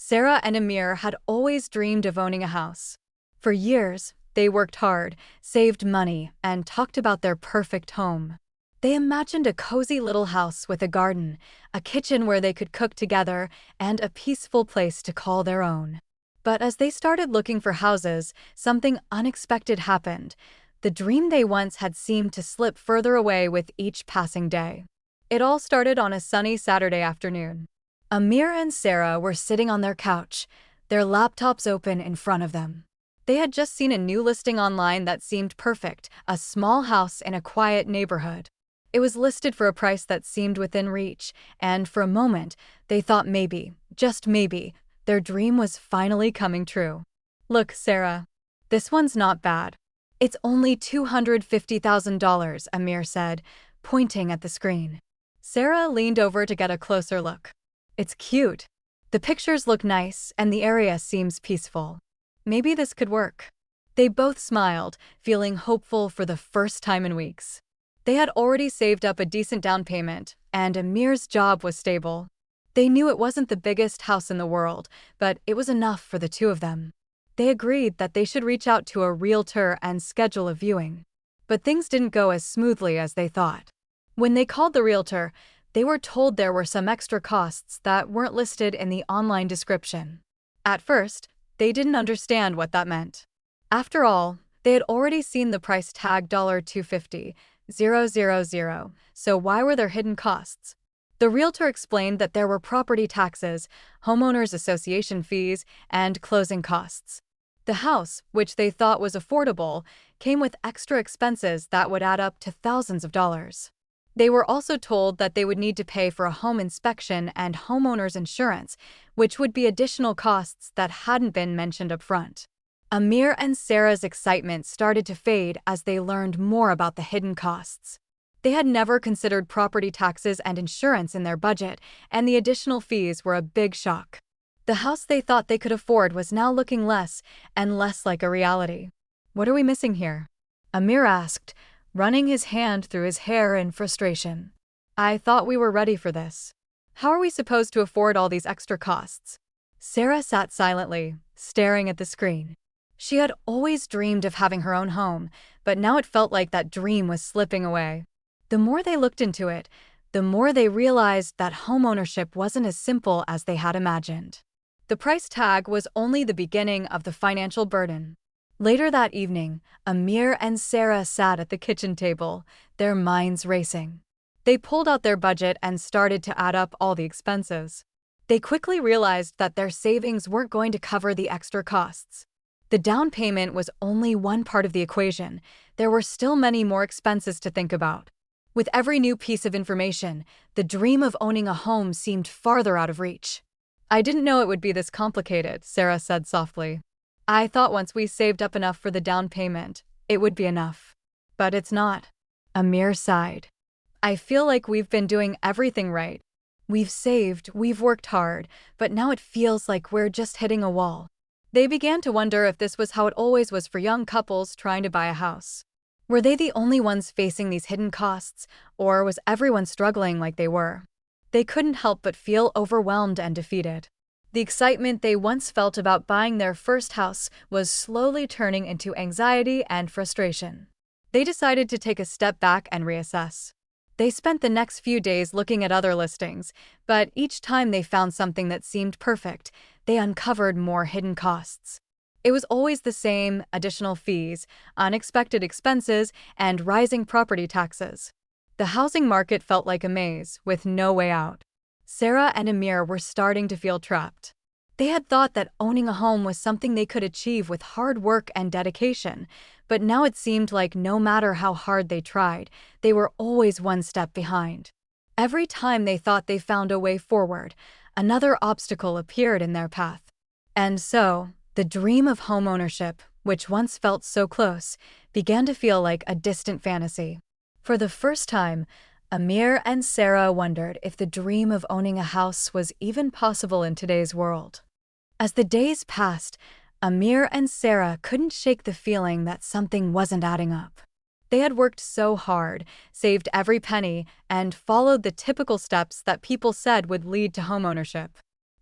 Sarah and Amir had always dreamed of owning a house. For years, they worked hard, saved money, and talked about their perfect home. They imagined a cozy little house with a garden, a kitchen where they could cook together, and a peaceful place to call their own. But as they started looking for houses, something unexpected happened. The dream they once had seemed to slip further away with each passing day. It all started on a sunny Saturday afternoon. Amir and Sarah were sitting on their couch, their laptops open in front of them. They had just seen a new listing online that seemed perfect, a small house in a quiet neighborhood. It was listed for a price that seemed within reach, and for a moment, they thought maybe, just maybe, their dream was finally coming true. "Look, Sarah, this one's not bad. It's only $250,000, Amir said, pointing at the screen. Sarah leaned over to get a closer look. It's cute. The pictures look nice, and the area seems peaceful. Maybe this could work." They both smiled, feeling hopeful for the first time in weeks. They had already saved up a decent down payment, and Amir's job was stable. They knew it wasn't the biggest house in the world, but it was enough for the two of them. They agreed that they should reach out to a realtor and schedule a viewing. But things didn't go as smoothly as they thought. When they called the realtor, they were told there were some extra costs that weren't listed in the online description. At first, they didn't understand what that meant. After all, they had already seen the price tag $250,000, so why were there hidden costs? The realtor explained that there were property taxes, homeowners association fees, and closing costs. The house, which they thought was affordable, came with extra expenses that would add up to thousands of dollars. They were also told that they would need to pay for a home inspection and homeowners insurance, which would be additional costs that hadn't been mentioned up front. Amir and Sarah's excitement started to fade as they learned more about the hidden costs. They had never considered property taxes and insurance in their budget, and the additional fees were a big shock. The house they thought they could afford was now looking less and less like a reality. "What are we missing here?" Amir asked, running his hand through his hair in frustration. "I thought we were ready for this. How are we supposed to afford all these extra costs?" Sarah sat silently, staring at the screen. She had always dreamed of having her own home, but now it felt like that dream was slipping away. The more they looked into it, the more they realized that homeownership wasn't as simple as they had imagined. The price tag was only the beginning of the financial burden. Later that evening, Amir and Sarah sat at the kitchen table, their minds racing. They pulled out their budget and started to add up all the expenses. They quickly realized that their savings weren't going to cover the extra costs. The down payment was only one part of the equation. There were still many more expenses to think about. With every new piece of information, the dream of owning a home seemed farther out of reach. "I didn't know it would be this complicated," Sarah said softly. "I thought once we saved up enough for the down payment, it would be enough. But it's not." Amir sighed. "I feel like we've been doing everything right. We've saved, we've worked hard, but now it feels like we're just hitting a wall." They began to wonder if this was how it always was for young couples trying to buy a house. Were they the only ones facing these hidden costs, or was everyone struggling like they were? They couldn't help but feel overwhelmed and defeated. The excitement they once felt about buying their first house was slowly turning into anxiety and frustration. They decided to take a step back and reassess. They spent the next few days looking at other listings, but each time they found something that seemed perfect, they uncovered more hidden costs. It was always the same: additional fees, unexpected expenses, and rising property taxes. The housing market felt like a maze, with no way out. Sarah and Amir were starting to feel trapped. They had thought that owning a home was something they could achieve with hard work and dedication, but now it seemed like no matter how hard they tried, they were always one step behind. Every time they thought they found a way forward, another obstacle appeared in their path. And so, the dream of homeownership, which once felt so close, began to feel like a distant fantasy. For the first time, Amir and Sarah wondered if the dream of owning a house was even possible in today's world. As the days passed, Amir and Sarah couldn't shake the feeling that something wasn't adding up. They had worked so hard, saved every penny, and followed the typical steps that people said would lead to homeownership.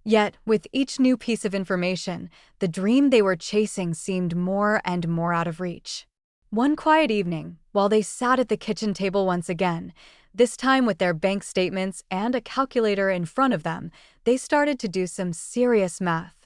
Yet, with each new piece of information, the dream they were chasing seemed more and more out of reach. One quiet evening, while they sat at the kitchen table once again, this time with their bank statements and a calculator in front of them, they started to do some serious math.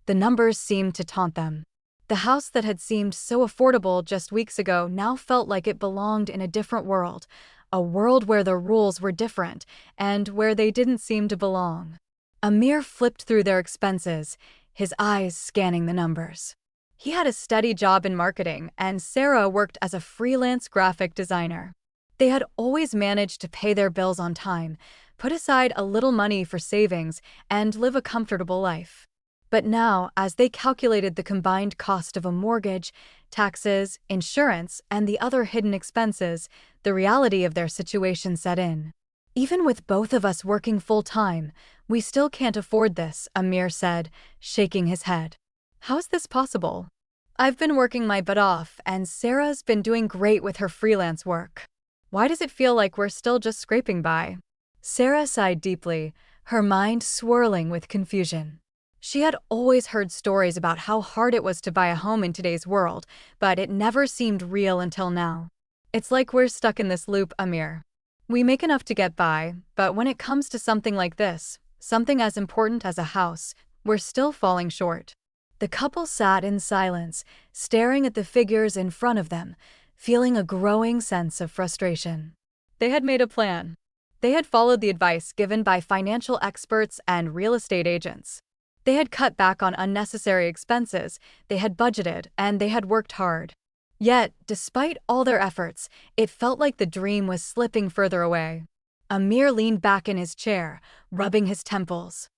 The numbers seemed to taunt them. The house that had seemed so affordable just weeks ago now felt like it belonged in a different world, a world where the rules were different and where they didn't seem to belong. Amir flipped through their expenses, his eyes scanning the numbers. He had a steady job in marketing, and Sarah worked as a freelance graphic designer. They had always managed to pay their bills on time, put aside a little money for savings, and live a comfortable life. But now, as they calculated the combined cost of a mortgage, taxes, insurance, and the other hidden expenses, the reality of their situation set in. "Even with both of us working full-time, we still can't afford this," Amir said, shaking his head. "How's this possible? I've been working my butt off, and Sarah's been doing great with her freelance work. Why does it feel like we're still just scraping by?" Sarah sighed deeply, her mind swirling with confusion. She had always heard stories about how hard it was to buy a home in today's world, but it never seemed real until now. "It's like we're stuck in this loop, Amir. We make enough to get by, but when it comes to something like this, something as important as a house, we're still falling short." The couple sat in silence, staring at the figures in front of them, feeling a growing sense of frustration. They had made a plan. They had followed the advice given by financial experts and real estate agents. They had cut back on unnecessary expenses, they had budgeted, and they had worked hard. Yet, despite all their efforts, it felt like the dream was slipping further away. Amir leaned back in his chair, rubbing his temples.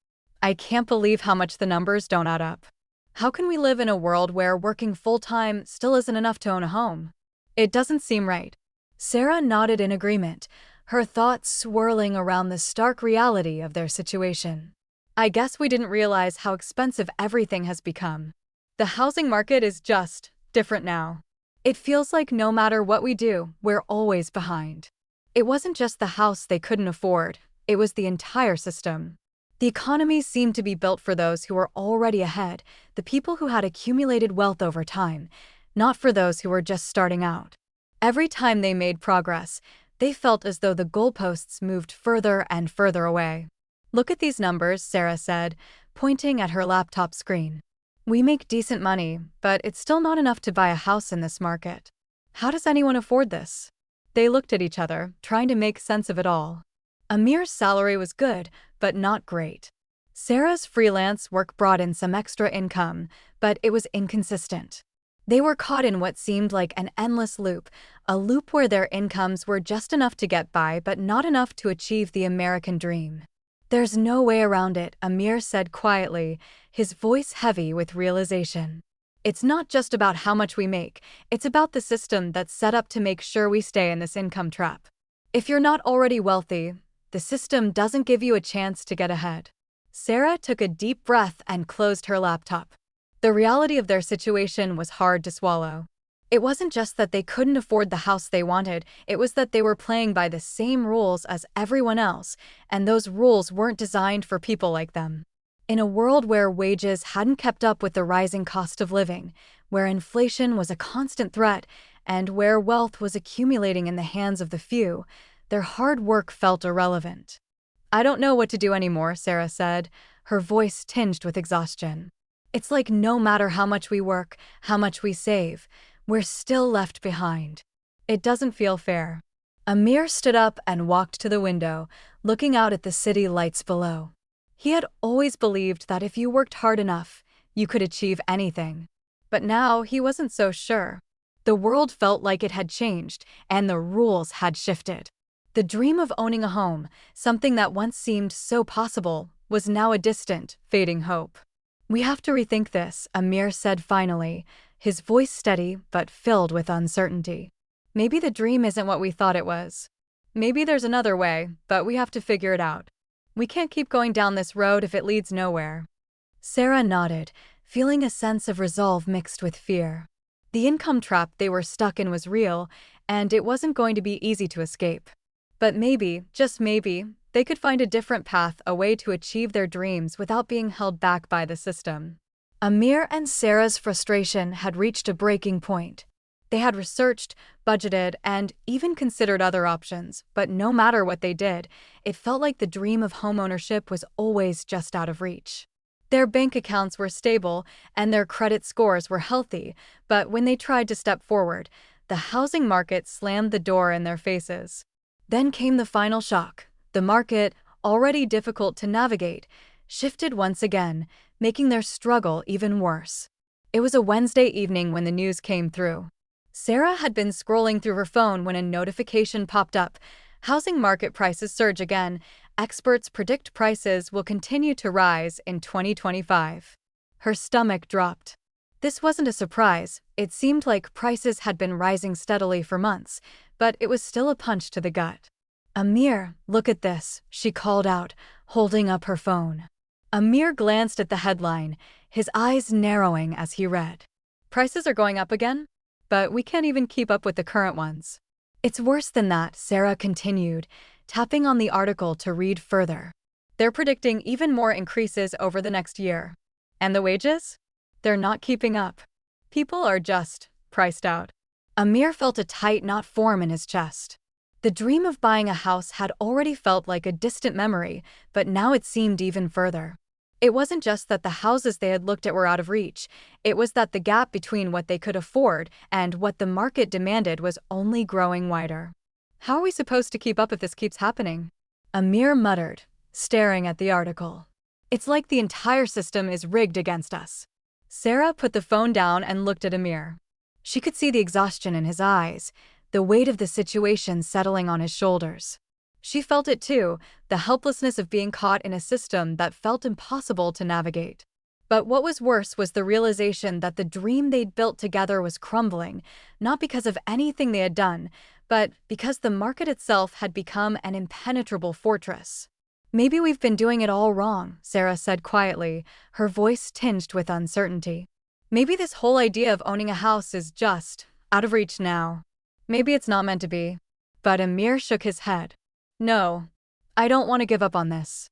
"I can't believe how much the numbers don't add up. How can we live in a world where working full-time still isn't enough to own a home? It doesn't seem right." Sarah nodded in agreement, her thoughts swirling around the stark reality of their situation. "I guess we didn't realize how expensive everything has become. The housing market is just different now. It feels like no matter what we do, we're always behind." It wasn't just the house they couldn't afford, it was the entire system. The economy seemed to be built for those who were already ahead, the people who had accumulated wealth over time, not for those who were just starting out. Every time they made progress, they felt as though the goalposts moved further and further away. "Look at these numbers," Sarah said, pointing at her laptop screen. "We make decent money, but it's still not enough to buy a house in this market. How does anyone afford this?" They looked at each other, trying to make sense of it all. Amir's salary was good, but not great. Sarah's freelance work brought in some extra income, but it was inconsistent. They were caught in what seemed like an endless loop, a loop where their incomes were just enough to get by but not enough to achieve the American dream. "There's no way around it," Amir said quietly, his voice heavy with realization. "It's not just about how much we make, it's about the system that's set up to make sure we stay in this income trap. If you're not already wealthy, the system doesn't give you a chance to get ahead." Sarah took a deep breath and closed her laptop. The reality of their situation was hard to swallow. It wasn't just that they couldn't afford the house they wanted, it was that they were playing by the same rules as everyone else, and those rules weren't designed for people like them. In a world where wages hadn't kept up with the rising cost of living, where inflation was a constant threat, and where wealth was accumulating in the hands of the few, their hard work felt irrelevant. "I don't know what to do anymore," Sarah said, her voice tinged with exhaustion. "It's like no matter how much we work, how much we save, we're still left behind. It doesn't feel fair." Amir stood up and walked to the window, looking out at the city lights below. He had always believed that if you worked hard enough, you could achieve anything. But now he wasn't so sure. The world felt like it had changed, and the rules had shifted. The dream of owning a home, something that once seemed so possible, was now a distant, fading hope. "We have to rethink this," Amir said finally, his voice steady but filled with uncertainty. "Maybe the dream isn't what we thought it was. Maybe there's another way, but we have to figure it out. We can't keep going down this road if it leads nowhere." Sarah nodded, feeling a sense of resolve mixed with fear. The income trap they were stuck in was real, and it wasn't going to be easy to escape. But maybe, just maybe, They could find a different path, a way to achieve their dreams without being held back by the system. Amir and Sarah's frustration had reached a breaking point. They had researched, budgeted, and even considered other options, but no matter what they did, it felt like the dream of homeownership was always just out of reach. Their bank accounts were stable and their credit scores were healthy, but when they tried to step forward, the housing market slammed the door in their faces. Then came the final shock. The market, already difficult to navigate, shifted once again, making their struggle even worse. It was a Wednesday evening when the news came through. Sarah had been scrolling through her phone when a notification popped up. Housing market prices surge again. Experts predict prices will continue to rise in 2025. Her stomach dropped. This wasn't a surprise. It seemed like prices had been rising steadily for months, but it was still a punch to the gut. Amir, look at this, she called out, holding up her phone. Amir glanced at the headline, his eyes narrowing as he read. Prices are going up again? But we can't even keep up with the current ones. It's worse than that, Sarah continued, tapping on the article to read further. They're predicting even more increases over the next year. And the wages? They're not keeping up. People are just priced out. Amir felt a tight knot form in his chest. The dream of buying a house had already felt like a distant memory, but now it seemed even further. It wasn't just that the houses they had looked at were out of reach, it was that the gap between what they could afford and what the market demanded was only growing wider. How are we supposed to keep up if this keeps happening? Amir muttered, staring at the article. It's like the entire system is rigged against us. Sarah put the phone down and looked at Amir. She could see the exhaustion in his eyes, the weight of the situation settling on his shoulders. She felt it too, the helplessness of being caught in a system that felt impossible to navigate. But what was worse was the realization that the dream they'd built together was crumbling, not because of anything they had done, but because the market itself had become an impenetrable fortress. Maybe we've been doing it all wrong, Sarah said quietly, her voice tinged with uncertainty. Maybe this whole idea of owning a house is just out of reach now. Maybe it's not meant to be. But Amir shook his head. No, I don't want to give up on this.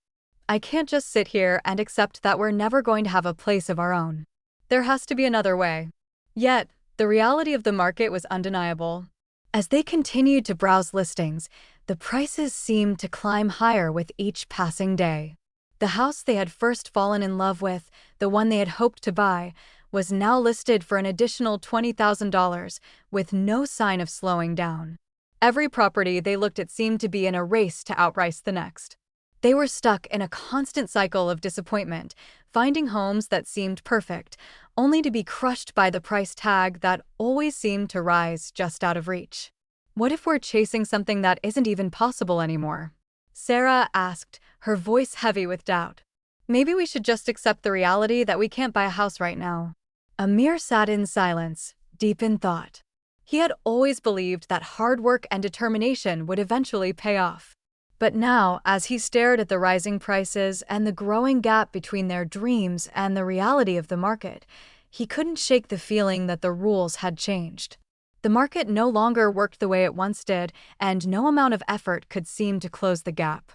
I can't just sit here and accept that we're never going to have a place of our own. There has to be another way. Yet, the reality of the market was undeniable. As they continued to browse listings, the prices seemed to climb higher with each passing day. The house they had first fallen in love with, the one they had hoped to buy, was now listed for an additional $20,000, with no sign of slowing down. Every property they looked at seemed to be in a race to outprice the next. They were stuck in a constant cycle of disappointment, finding homes that seemed perfect, only to be crushed by the price tag that always seemed to rise just out of reach. What if we're chasing something that isn't even possible anymore? Sarah asked, her voice heavy with doubt. Maybe we should just accept the reality that we can't buy a house right now. Amir sat in silence, deep in thought. He had always believed that hard work and determination would eventually pay off. But now, as he stared at the rising prices and the growing gap between their dreams and the reality of the market, he couldn't shake the feeling that the rules had changed. The market no longer worked the way it once did, and no amount of effort could seem to close the gap.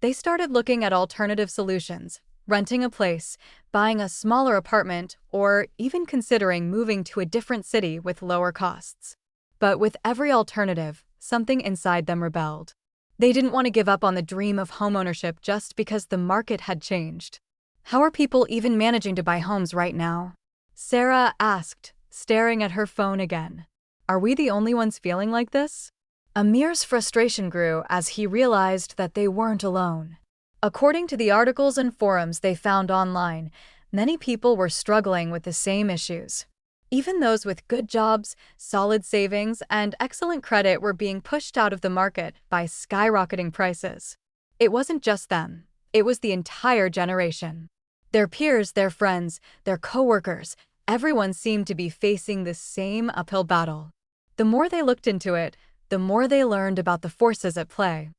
They started looking at alternative solutions, renting a place, buying a smaller apartment, or even considering moving to a different city with lower costs. But with every alternative, something inside them rebelled. They didn't want to give up on the dream of homeownership just because the market had changed. How are people even managing to buy homes right now? Sarah asked, staring at her phone again. Are we the only ones feeling like this? Amir's frustration grew as he realized that they weren't alone. According to the articles and forums they found online, many people were struggling with the same issues. Even those with good jobs, solid savings, and excellent credit were being pushed out of the market by skyrocketing prices. It wasn't just them, it was the entire generation. Their peers, their friends, their coworkers, everyone seemed to be facing the same uphill battle. The more they looked into it, the more they learned about the forces at play.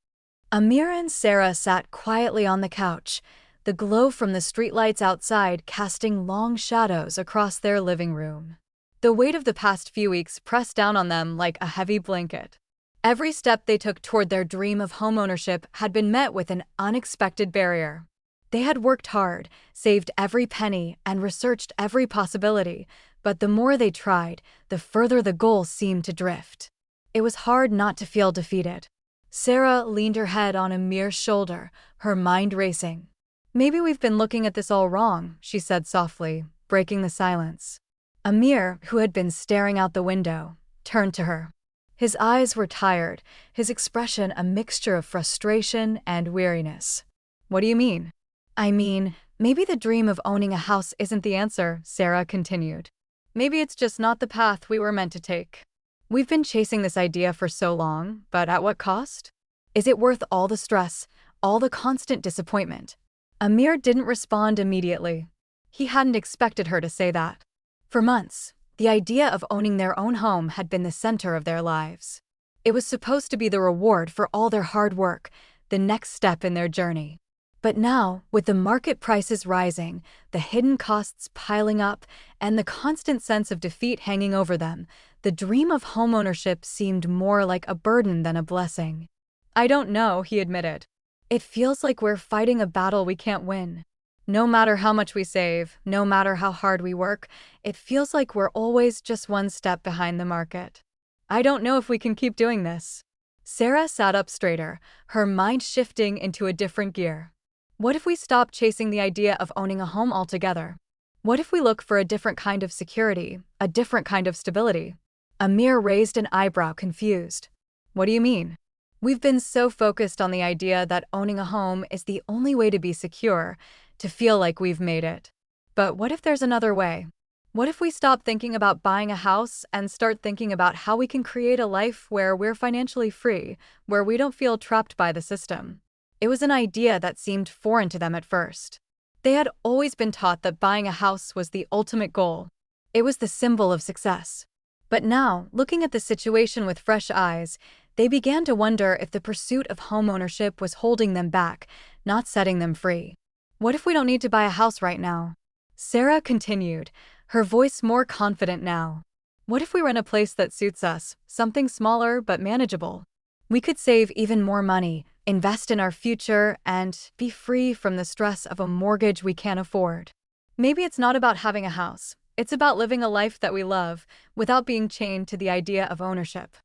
Amir and Sarah sat quietly on the couch, the glow from the streetlights outside casting long shadows across their living room. The weight of the past few weeks pressed down on them like a heavy blanket. Every step they took toward their dream of homeownership had been met with an unexpected barrier. They had worked hard, saved every penny, and researched every possibility, but the more they tried, the further the goal seemed to drift. It was hard not to feel defeated. Sarah leaned her head on Amir's shoulder, her mind racing. "Maybe we've been looking at this all wrong," she said softly, breaking the silence. Amir, who had been staring out the window, turned to her. His eyes were tired, his expression a mixture of frustration and weariness. "What do you mean?" "I mean, maybe the dream of owning a house isn't the answer," Sarah continued. "Maybe it's just not the path we were meant to take. We've been chasing this idea for so long, but at what cost? Is it worth all the stress, all the constant disappointment?" Amir didn't respond immediately. He hadn't expected her to say that. For months, the idea of owning their own home had been the center of their lives. It was supposed to be the reward for all their hard work, the next step in their journey. But now, with the market prices rising, the hidden costs piling up, and the constant sense of defeat hanging over them, the dream of homeownership seemed more like a burden than a blessing. "I don't know," he admitted. "It feels like we're fighting a battle we can't win. No matter how much we save, no matter how hard we work, it feels like we're always just one step behind the market. I don't know if we can keep doing this." Sarah sat up straighter, her mind shifting into a different gear. What if we stop chasing the idea of owning a home altogether? What if we look for a different kind of security, a different kind of stability? Amir raised an eyebrow, confused. "What do you mean?" "We've been so focused on the idea that owning a home is the only way to be secure, to feel like we've made it. But what if there's another way? What if we stop thinking about buying a house and start thinking about how we can create a life where we're financially free, where we don't feel trapped by the system?" It was an idea that seemed foreign to them at first. They had always been taught that buying a house was the ultimate goal. It was the symbol of success. But now, looking at the situation with fresh eyes, they began to wonder if the pursuit of homeownership was holding them back, not setting them free. "What if we don't need to buy a house right now?" Sarah continued, her voice more confident now. "What if we rent a place that suits us, something smaller but manageable? We could save even more money, invest in our future, and be free from the stress of a mortgage we can't afford. Maybe it's not about having a house. It's about living a life that we love, without being chained to the idea of ownership."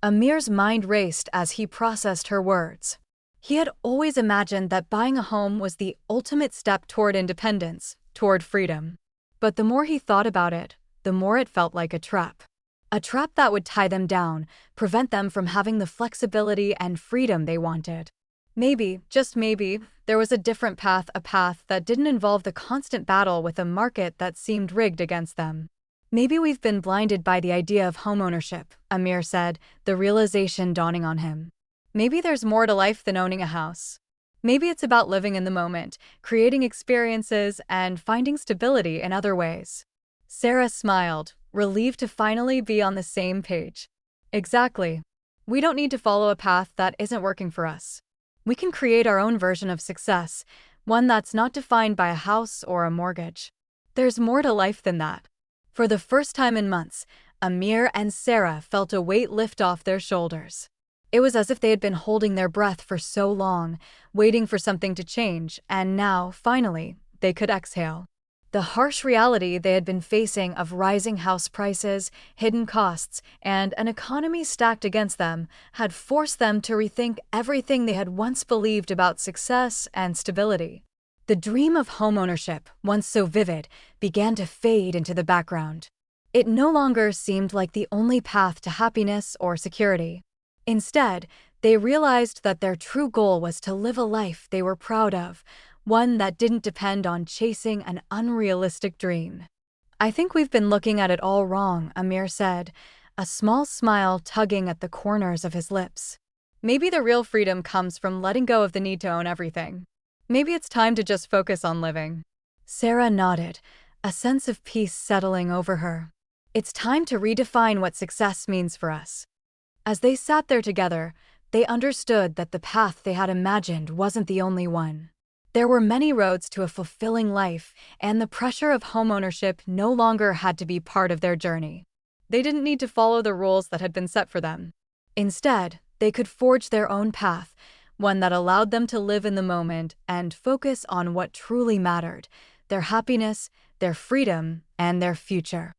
Amir's mind raced as he processed her words. He had always imagined that buying a home was the ultimate step toward independence, toward freedom. But the more he thought about it, the more it felt like a trap. A trap that would tie them down, prevent them from having the flexibility and freedom they wanted. Maybe, just maybe, there was a different path, a path that didn't involve the constant battle with a market that seemed rigged against them. "Maybe we've been blinded by the idea of homeownership," Amir said, the realization dawning on him. "Maybe there's more to life than owning a house. Maybe it's about living in the moment, creating experiences, and finding stability in other ways." Sarah smiled, relieved to finally be on the same page. "Exactly. We don't need to follow a path that isn't working for us. We can create our own version of success, one that's not defined by a house or a mortgage. There's more to life than that." For the first time in months, Amir and Sarah felt a weight lift off their shoulders. It was as if they had been holding their breath for so long, waiting for something to change, and now, finally, they could exhale. The harsh reality they had been facing of rising house prices, hidden costs, and an economy stacked against them had forced them to rethink everything they had once believed about success and stability. The dream of homeownership, once so vivid, began to fade into the background. It no longer seemed like the only path to happiness or security. Instead, they realized that their true goal was to live a life they were proud of, one that didn't depend on chasing an unrealistic dream. "I think we've been looking at it all wrong," Amir said, a small smile tugging at the corners of his lips. "Maybe the real freedom comes from letting go of the need to own everything. Maybe it's time to just focus on living." Sarah nodded, a sense of peace settling over her. "It's time to redefine what success means for us." As they sat there together, they understood that the path they had imagined wasn't the only one. There were many roads to a fulfilling life, and the pressure of homeownership no longer had to be part of their journey. They didn't need to follow the rules that had been set for them. Instead, they could forge their own path, one that allowed them to live in the moment and focus on what truly mattered: their happiness, their freedom, and their future.